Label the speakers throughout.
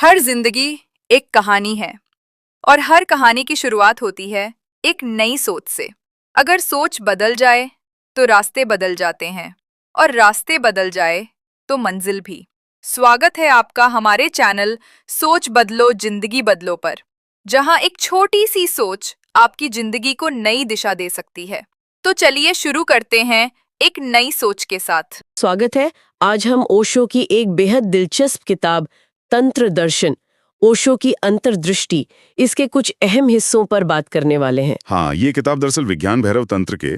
Speaker 1: हर जिंदगी एक कहानी है और हर कहानी की शुरुआत होती है एक नई सोच से। अगर सोच बदल जाए तो रास्ते बदल जाते हैं और रास्ते बदल जाए तो मंजिल भी। स्वागत है आपका हमारे चैनल सोच बदलो जिंदगी बदलो पर, जहां एक छोटी सी सोच आपकी जिंदगी को नई दिशा दे सकती है। तो चलिए शुरू करते हैं एक नई सोच के साथ।
Speaker 2: स्वागत है। आज हम ओशो की एक बेहद दिलचस्प किताब तंत्र दर्शन, ओशो की अंतर्दृष्टि, इसके कुछ अहम हिस्सों पर बात करने वाले हैं।
Speaker 3: हाँ, ये किताब दरअसल विज्ञान भैरव तंत्र के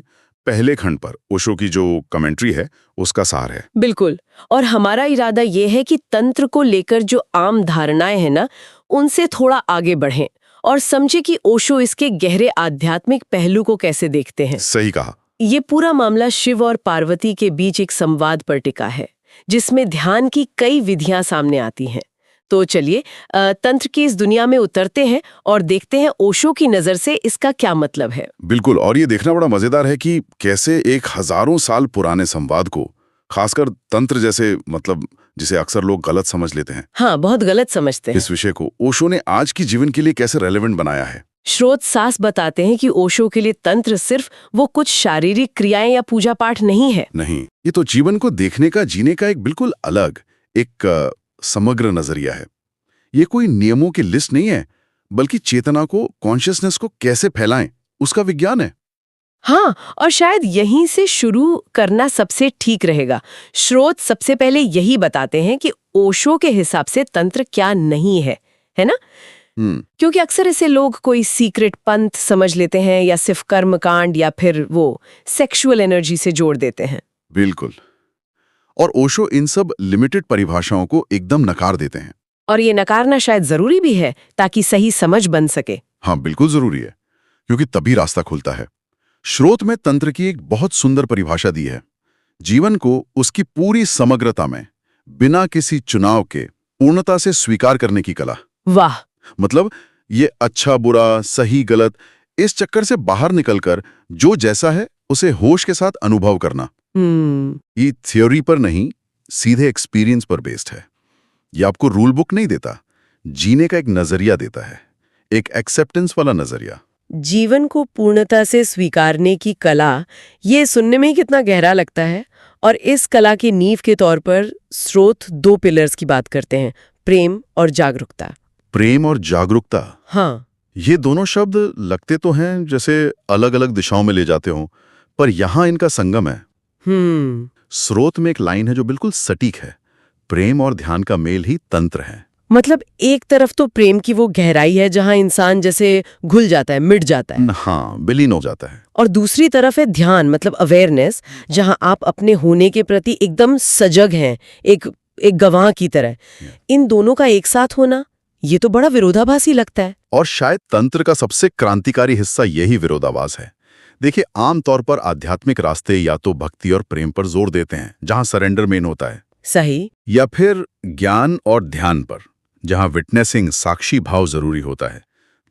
Speaker 3: पहले खंड पर ओशो की जो कमेंट्री है उसका सार है।
Speaker 2: बिल्कुल। और हमारा इरादा ये है कि तंत्र को लेकर जो आम धारणाएं हैं ना, उनसे थोड़ा आगे बढ़ें और समझे कि ओशो इसके गहरे आध्यात्मिक पहलू को कैसे देखते हैं।
Speaker 3: सही कहा।
Speaker 2: ये पूरा मामला शिव और पार्वती के बीच एक संवाद पर टिका है, जिसमें ध्यान की कई विधियां सामने आती हैं। तो चलिए तंत्र की इस दुनिया में उतरते हैं और देखते हैं ओशो की नजर से इसका क्या मतलब है।
Speaker 3: बिल्कुल, और ये देखना बड़ा मजेदार है कि कैसे एक हजारों साल पुराने संवाद को, खासकर तंत्र जैसे जिसे अक्सर लोग गलत समझ लेते हैं,
Speaker 2: हाँ, बहुत गलत समझते हैं।
Speaker 3: इस विषय को ओशो ने आज की जीवन के लिए कैसे रेलेवेंट बनाया है।
Speaker 2: स्रोत सास बताते हैं कि ओशो के लिए तंत्र सिर्फ वो कुछ शारीरिक क्रियाएं या पूजा पाठ नहीं है।
Speaker 3: नहीं, ये तो जीवन को देखने का, जीने का एक बिल्कुल अलग, एक समग्र नजरिया है। ये कोई नियमों की लिस्ट नहीं है, बल्कि चेतना को, कॉन्शियसनेस को कैसे फैलाएं, उसका विज्ञान है।
Speaker 2: हाँ, और शायद यहीं से शुरू करना सबसे ठीक रहेगा। स्रोत सबसे पहले यही बताते हैं कि ओशो के हिसाब से तंत्र क्या नहीं है ना? क्योंकि अक्सर इसे लोग कोई सीक्रेट पंथ समझ लेते हैं या सिर्फ कर्मकांड या फिर वो सेक्सुअल एनर्जी से जोड़ देते हैं।
Speaker 3: बिल्कुल, और ओशो इन सब लिमिटेड परिभाषाओं को एकदम नकार देते हैं।
Speaker 2: और ये नकारना शायद जरूरी भी है ताकि सही समझ बन सके।
Speaker 3: हाँ, बिल्कुल जरूरी है, क्योंकि तभी रास्ता खुलता है। स्रोत में तंत्र की एक बहुत सुंदर परिभाषा दी है। जीवन को उसकी पूरी समग्रता में, बिना किसी चुनाव के, पूर्णता से स्वीकार करने की कला।
Speaker 2: वाह!
Speaker 3: मतलब ये अच्छा बुरा, सही गलत, इस चक्कर से बाहर निकलकर जो जैसा है उसे होश के साथ अनुभव करना। ये थ्योरी पर नहीं, सीधे एक्सपीरियंस पर बेस्ड है। ये आपको रूल बुक नहीं देता, जीने का एक नजरिया देता है, एक एक्सेप्टेंस वाला नजरिया।
Speaker 2: जीवन को पूर्णता से स्वीकारने की कला, ये सुनने में ही कितना गहरा लगता है। और इस कला की नींव के तौर पर स्रोत दो पिलर्स की बात करते हैं, प्रेम और जागरूकता।
Speaker 3: प्रेम और जागरूकता,
Speaker 2: हाँ,
Speaker 3: ये दोनों शब्द लगते तो हैं जैसे अलग अलग दिशाओं में ले जाते हों, पर यहां इनका संगम है। स्रोत में एक लाइन है जो बिल्कुल सटीक है, प्रेम और ध्यान का मेल ही तंत्र है।
Speaker 2: मतलब एक तरफ तो प्रेम की वो गहराई है जहां इंसान जैसे घुल जाता है, मिट जाता है।
Speaker 3: हाँ, विलीन हो जाता है।
Speaker 2: और दूसरी तरफ है ध्यान, मतलब अवेयरनेस, जहां आप अपने होने के प्रति एकदम सजग हैं, एक गवाह की तरह। इन दोनों का एक साथ होना, ये तो बड़ा विरोधाभासी लगता है।
Speaker 3: और शायद तंत्र का सबसे क्रांतिकारी हिस्सा यही विरोधाभास है। देखिए, आमतौर पर आध्यात्मिक रास्ते या तो भक्ति और प्रेम पर जोर देते हैं, जहां सरेंडर मेन होता है,
Speaker 2: सही,
Speaker 3: या फिर ज्ञान और ध्यान पर, जहां विटनेसिंग, साक्षी भाव जरूरी होता है।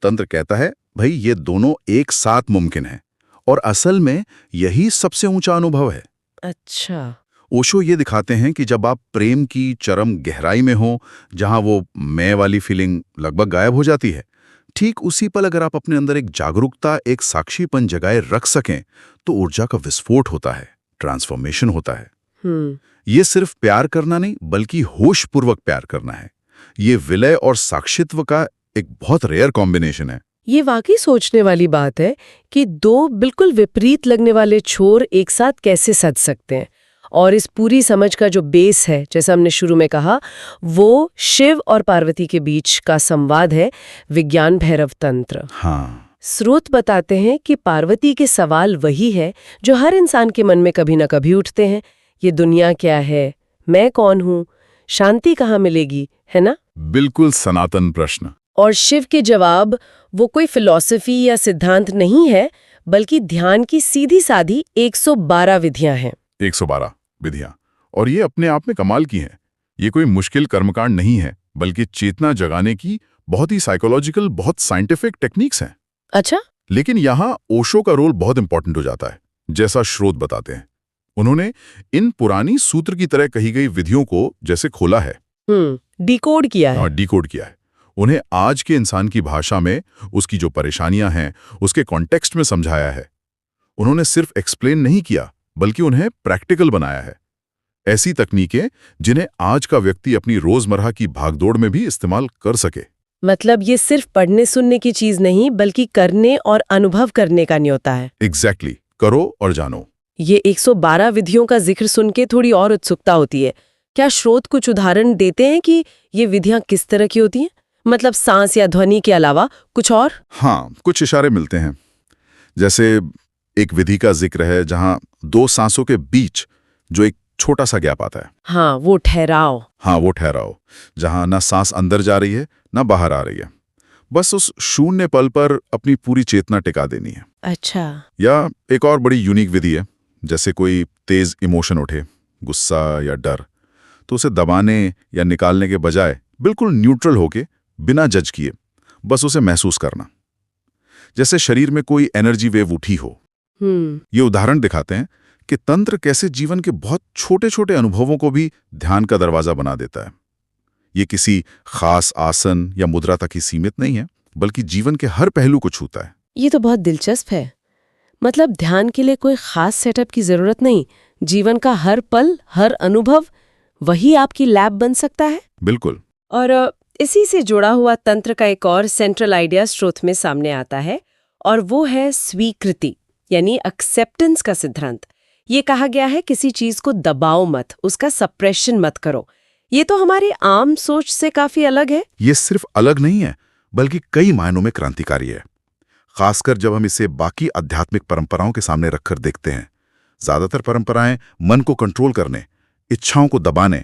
Speaker 3: तंत्र कहता है, भाई ये दोनों एक साथ मुमकिन है, और असल में यही सबसे ऊंचा अनुभव है।
Speaker 2: अच्छा।
Speaker 3: ओशो ये दिखाते हैं कि जब आप प्रेम की चरम गहराई में हो, जहां वो मैं वाली फीलिंग लगभग गायब हो जाती है, ठीक उसी पल अगर आप अपने अंदर एक जागरूकता, एक साक्षीपन जगाए रख सकें, तो ऊर्जा का विस्फोट होता है, ट्रांसफॉर्मेशन होता है। ये सिर्फ प्यार करना नहीं, बल्कि होशपूर्वक प्यार करना है। ये विलय और साक्षित्व का एक बहुत रेयर कॉम्बिनेशन है।
Speaker 2: ये वाकई सोचने वाली बात है कि दो बिल्कुल विपरीत लगने वाले छोर एक साथ कैसे सज सकते हैं। और इस पूरी समझ का जो बेस है, जैसा हमने शुरू में कहा, वो शिव और पार्वती के बीच का संवाद है, विज्ञान भैरव तंत्र।
Speaker 3: हाँ।
Speaker 2: स्रोत बताते हैं कि पार्वती के सवाल वही है जो हर इंसान के मन में कभी न कभी उठते हैं। ये दुनिया क्या है, मैं कौन हूँ, शांति कहाँ मिलेगी, है ना?
Speaker 3: बिल्कुल सनातन प्रश्न। और
Speaker 2: शिव के जवाब वो कोई फिलॉसफी या सिद्धांत नहीं है, बल्कि ध्यान की सीधी साधी 112 विधियां हैं।
Speaker 3: 112 विधियां, और ये अपने आप में कमाल की हैं। ये कोई मुश्किल कर्मकांड नहीं है, बल्कि चेतना जगाने की बहुत ही साइकोलॉजिकल, बहुत साइंटिफिक टेक्निक्स हैं।
Speaker 2: अच्छा।
Speaker 3: लेकिन यहाँ ओशो का रोल बहुत इंपॉर्टेंट हो जाता है। जैसा स्रोत बताते हैं, उन्होंने इन पुरानी सूत्र की तरह कही गई विधियों को जैसे खोला है।
Speaker 2: डिकोड किया है।
Speaker 3: डिकोड किया है। उन्हें आज के इंसान की भाषा में उसकी जो परेशानियां हैं उसके कॉन्टेक्स्ट में समझाया है। उन्होंने सिर्फ एक्सप्लेन नहीं किया बल्कि उन्हें प्रैक्टिकल बनाया है। ऐसी तकनीकें जिन्हें आज का व्यक्ति अपनी रोजमर्रा की भागदौड़ में भी इस्तेमाल कर सके।
Speaker 2: मतलब ये सिर्फ पढ़ने सुनने की चीज नहीं बल्कि करने और अनुभव करने का न्योता है।
Speaker 3: एग्जैक्टली, करो और जानो।
Speaker 2: ये 112 विधियों का जिक्र सुन के थोड़ी और उत्सुकता होती है। क्या श्रोत कुछ उदाहरण देते हैं कि ये विधियां किस तरह की होती हैं? मतलब सांस या ध्वनि के अलावा कुछ और?
Speaker 3: हाँ, कुछ इशारे मिलते हैं। जैसे एक विधि का जिक्र है जहां दो सांसों के बीच जो एक छोटा सा गैप आता है।
Speaker 2: हाँ, वो ठहराव।
Speaker 3: हाँ, वो ठहराव, जहां ना सांस अंदर जा रही है ना बाहर आ रही है। बस उस शून्य पल पर अपनी पूरी चेतना टिका देनी है।
Speaker 2: अच्छा।
Speaker 3: या एक और बड़ी यूनिक विधि है, जैसे कोई तेज इमोशन उठे, गुस्सा या डर, तो उसे दबाने या निकालने के बजाय बिल्कुल न्यूट्रल होके बिना जज किए बस उसे महसूस करना, जैसे शरीर में कोई एनर्जी वेव उठी हो। ये उदाहरण दिखाते हैं कि तंत्र कैसे जीवन के बहुत छोटे छोटे अनुभवों को भी ध्यान का दरवाजा बना देता है। ये किसी खास आसन या मुद्रा तक ही सीमित नहीं है, बल्कि जीवन के हर पहलू को छूता है।
Speaker 2: ये तो बहुत दिलचस्प है। मतलब ध्यान के लिए कोई खास सेटअप की जरूरत नहीं, जीवन का हर पल, हर अनुभव वही आपकी लैब बन सकता है।
Speaker 3: बिल्कुल।
Speaker 2: और इसी से जुड़ा हुआ तंत्र का एक और सेंट्रल आइडिया स्रोत में सामने आता है, और वो है स्वीकृति, यानी एक्सेप्टेंस का सिद्धांत। ये कहा गया है किसी चीज को दबाओ मत, उसका सप्रेशन मत करो। ये तो हमारी आम सोच से काफी अलग है।
Speaker 3: ये सिर्फ अलग नहीं है, बल्कि कई मायनों में क्रांतिकारी है, खासकर जब हम इसे बाकी आध्यात्मिक परंपराओं के सामने रखकर देखते हैं। ज्यादातर परंपराएं मन को कंट्रोल करने, इच्छाओं को दबाने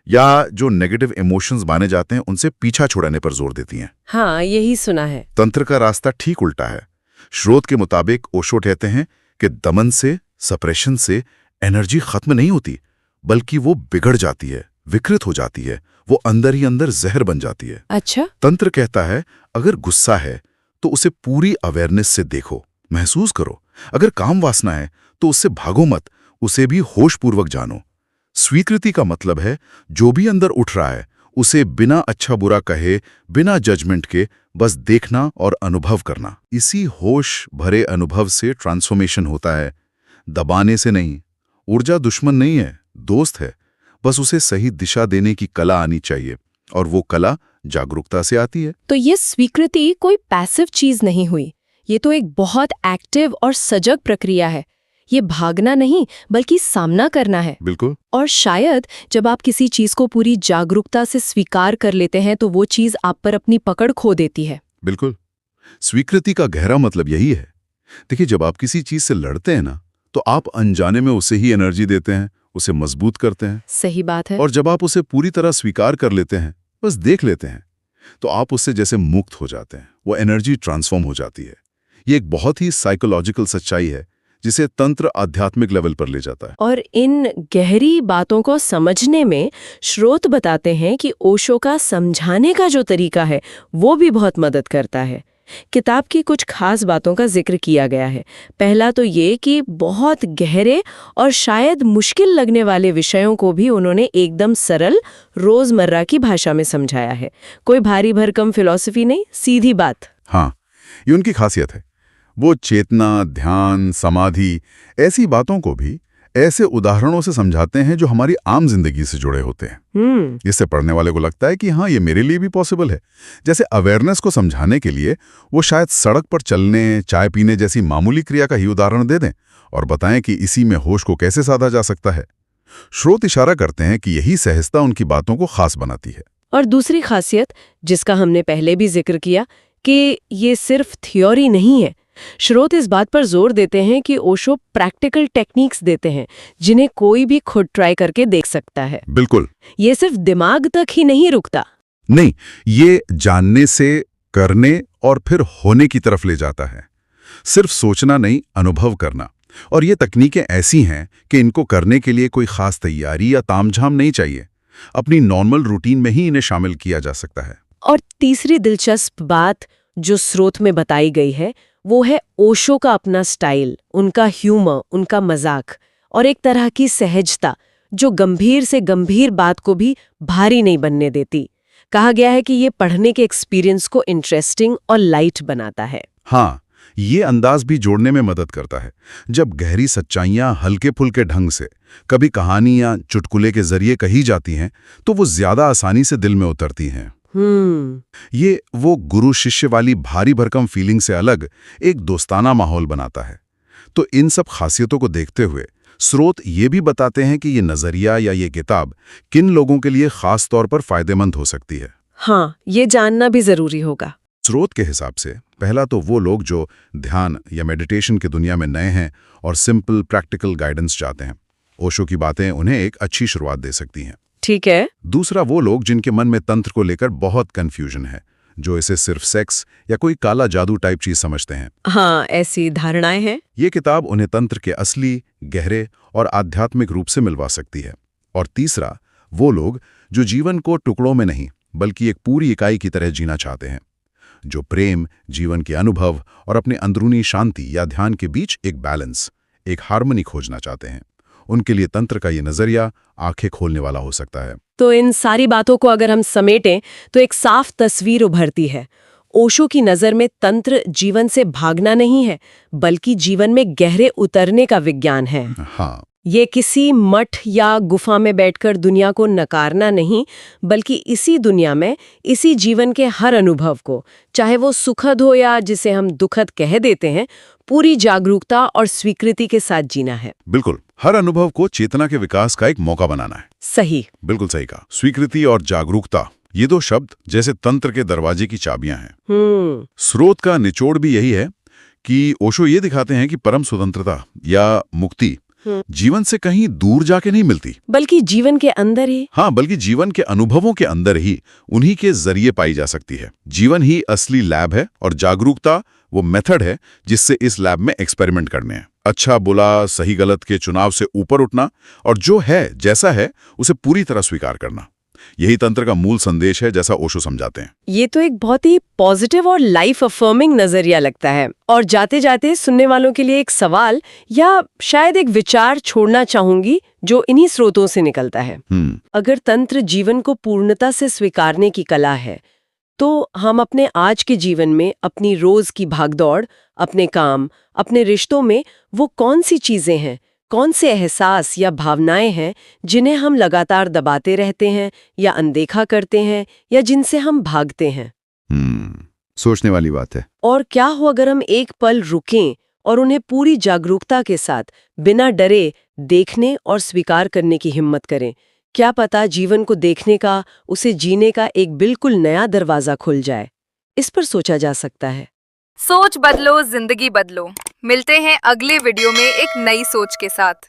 Speaker 3: या जो नेगेटिव इमोशंस माने जाते हैं उनसे पीछा छुड़ाने पर जोर देती हैं।
Speaker 2: हाँ, यही सुना है।
Speaker 3: तंत्र का रास्ता ठीक उल्टा है। स्रोत के मुताबिक ओशो कहते हैं कि दमन से, सप्रेशन से एनर्जी खत्म नहीं होती, बल्कि वो बिगड़ जाती है, विकृत हो जाती है, वो अंदर ही अंदर जहर बन जाती है।
Speaker 2: अच्छा।
Speaker 3: तंत्र कहता है अगर गुस्सा है तो उसे पूरी अवेयरनेस से देखो, महसूस करो। अगर काम वासना है तो उससे भागो मत, उसे भी होशपूर्वक जानो। स्वीकृति का मतलब है जो भी अंदर उठ रहा है उसे बिना अच्छा बुरा कहे, बिना जजमेंट के बस देखना और अनुभव करना। इसी होश भरे अनुभव से ट्रांसफॉर्मेशन होता है, दबाने से नहीं। ऊर्जा दुश्मन नहीं है, दोस्त है। बस उसे सही दिशा देने की कला आनी चाहिए, और वो कला जागरूकता से आती है।
Speaker 2: तो ये स्वीकृति कोई पैसिव चीज नहीं हुई, ये तो एक बहुत एक्टिव और सजग प्रक्रिया है। ये भागना नहीं बल्कि सामना करना है।
Speaker 3: बिल्कुल।
Speaker 2: और शायद जब आप किसी चीज को पूरी जागरूकता से स्वीकार कर लेते हैं तो वो चीज आप पर अपनी पकड़ खो देती है।
Speaker 3: बिल्कुल। स्वीकृति का गहरा मतलब यही है। देखिए, जब आप किसी चीज से लड़ते हैं ना, तो आप अनजाने में उसे ही एनर्जी देते हैं, उसे मजबूत करते हैं।
Speaker 2: सही बात है।
Speaker 3: और जब आप उसे पूरी तरह स्वीकार कर लेते हैं, बस देख लेते हैं, तो आप उससे जैसे मुक्त हो जाते हैं, वो एनर्जी ट्रांसफॉर्म हो जाती है। ये एक बहुत ही साइकोलॉजिकल सच्चाई है जिसे तंत्र आध्यात्मिक लेवल पर ले जाता है।
Speaker 2: और इन गहरी बातों को समझने में स्रोत बताते हैं कि ओशो का समझाने का जो तरीका है वो भी बहुत मदद करता है। किताब की कुछ खास बातों का जिक्र किया गया है। पहला तो ये कि बहुत गहरे और शायद मुश्किल लगने वाले विषयों को भी उन्होंने एकदम सरल रोजमर्रा की भाषा में समझाया है। कोई भारी भरकम फिलॉसफी नहीं, सीधी बात।
Speaker 3: हाँ, ये उनकी खासियत है। वो चेतना, ध्यान, समाधि, ऐसी बातों को भी ऐसे उदाहरणों से समझाते हैं जो हमारी आम जिंदगी से जुड़े होते हैं। इससे पढ़ने वाले को लगता है कि हाँ, ये मेरे लिए भी पॉसिबल है। जैसे अवेयरनेस को समझाने के लिए वो शायद सड़क पर चलने, चाय पीने जैसी मामूली क्रिया का ही उदाहरण दे दें और बताएं कि इसी में होश को कैसे साधा जा सकता है। स्रोत इशारा करते हैं कि यही सहजता उनकी बातों को खास बनाती है।
Speaker 2: और दूसरी खासियत, जिसका हमने पहले भी जिक्र किया, कि ये सिर्फ थ्योरी नहीं है। स्रोत इस बात पर जोर देते हैं कि ओशो प्रैक्टिकल टेक्निक्स देते हैं जिन्हें कोई भी खुद ट्राई करके देख सकता है।
Speaker 3: बिल्कुल।
Speaker 2: ये सिर्फ दिमाग तक ही नहीं रुकता।
Speaker 3: नहीं, ये जानने से, करने और फिर होने की तरफ ले जाता है। सिर्फ सोचना नहीं, अनुभव करना। और ये तकनीकें ऐसी हैं कि इनको करने के लिए कोई खास तैयारी या तामझाम नहीं चाहिए। अपनी नॉर्मल रूटीन में ही इन्हें शामिल किया जा सकता है।
Speaker 2: और तीसरी दिलचस्प बात जो स्रोत में बताई गई है वो है ओशो का अपना स्टाइल, उनका ह्यूमर, उनका मजाक और एक तरह की सहजता जो गंभीर से गंभीर बात को भी भारी नहीं बनने देती। कहा गया है कि ये पढ़ने के एक्सपीरियंस को इंटरेस्टिंग और लाइट बनाता है।
Speaker 3: हाँ, ये अंदाज भी जोड़ने में मदद करता है। जब गहरी सच्चाइयाँ हल्के-फुल्के ढंग से, कभी कहानी या चुटकुले के जरिए कही जाती हैं, तो वो ज्यादा आसानी से दिल में उतरती हैं। ये वो गुरु शिष्य वाली भारी भरकम फीलिंग से अलग एक दोस्ताना माहौल बनाता है। तो इन सब खासियतों को देखते हुए स्रोत ये भी बताते हैं कि ये नजरिया या ये किताब किन लोगों के लिए खास तौर पर फायदेमंद हो सकती है।
Speaker 2: हाँ, ये जानना भी जरूरी होगा।
Speaker 3: स्रोत के हिसाब से पहला तो वो लोग जो ध्यान या मेडिटेशन की दुनिया में नए हैं और सिंपल प्रैक्टिकल गाइडेंस चाहते हैं। ओशो की बातें उन्हें एक अच्छी शुरुआत दे सकती हैं।
Speaker 2: ठीक है।
Speaker 3: दूसरा वो लोग जिनके मन में तंत्र को लेकर बहुत कंफ्यूजन है, जो इसे सिर्फ सेक्स या कोई काला जादू टाइप चीज समझते हैं।
Speaker 2: हाँ, ऐसी धारणाएं हैं।
Speaker 3: ये किताब उन्हें तंत्र के असली, गहरे और आध्यात्मिक रूप से मिलवा सकती है। और तीसरा वो लोग जो जीवन को टुकड़ों में नहीं बल्कि एक पूरी इकाई की तरह जीना चाहते हैं, जो प्रेम, जीवन के अनुभव और अपने अंदरूनी शांति या ध्यान के बीच एक बैलेंस, एक हार्मनी खोजना चाहते हैं। उनके लिए तंत्र का ये नजरिया आंखें खोलने वाला हो सकता है।
Speaker 2: तो इन सारी बातों को अगर हम समेटें तो एक साफ तस्वीर उभरती है। ओशो की नज़र में तंत्र जीवन से भागना नहीं है, बल्कि जीवन में गहरे उतरने का विज्ञान है।
Speaker 3: हाँ,
Speaker 2: ये किसी मठ या गुफा में बैठकर दुनिया को नकारना नहीं, बल्कि इसी दुनिया में, इसी जीवन के हर अनुभव को, चाहे वो सुखद हो या जिसे हम दुखद कह देते हैं, पूरी जागरूकता और स्वीकृति के साथ जीना है।
Speaker 3: बिल्कुल। हर अनुभव को चेतना के विकास का एक मौका बनाना है।
Speaker 2: सही।
Speaker 3: बिल्कुल सही कहा। स्वीकृति और जागरूकता, ये दो शब्द जैसे तंत्र के दरवाजे की चाबियां हैं। स्रोत का निचोड़ भी यही है कि ओशो ये दिखाते हैं कि परम स्वतंत्रता या मुक्ति जीवन से कहीं दूर जाके नहीं मिलती,
Speaker 2: बल्कि जीवन के अंदर ही।
Speaker 3: हाँ, बल्कि जीवन के अनुभवों के अंदर ही, उन्हीं के जरिए पाई जा सकती है। जीवन ही असली लैब है और जागरूकता वो मेथड है जिससे इस लैब में एक्सपेरिमेंट करने हैं। अच्छा बुला, सही गलत के चुनाव से ऊपर उठना और जो है जैसा है उसे पूरी तरह स्वीकार करना, यही तंत्र का मूल संदेश है, जैसा ओशो समझाते हैं।
Speaker 2: ये तो एक बहुत ही पॉजिटिव और लाइफ अफर्मिंग नजरिया लगता है। और जाते जाते सुनने वालों के लिए एक सवाल या शायद एक विचार छोड़ना चाहूंगी जो इन्हीं स्रोतों से निकलता है। अगर तंत्र जीवन को पूर्णता से स्वीकारने की कला है, तो हम अपने आज के जीवन में, अपनी रोज की भागदौड़, अपने काम, अपने रिश्तों में वो कौन सी चीजें हैं, कौन से एहसास या भावनाएं हैं जिन्हें हम लगातार दबाते रहते हैं या अनदेखा करते हैं या जिनसे हम भागते हैं?
Speaker 3: सोचने वाली बात है।
Speaker 2: और क्या हो अगर हम एक पल रुकें और उन्हें पूरी जागरूकता के साथ, बिना डरे, देखने और स्वीकार करने की हिम्मत करें? क्या पता जीवन को देखने का, उसे जीने का एक बिल्कुल नया दरवाजा खुल जाए। इस पर सोचा जा सकता है।
Speaker 1: सोच बदलो, जिंदगी बदलो। मिलते हैं अगले वीडियो में एक नई सोच के साथ।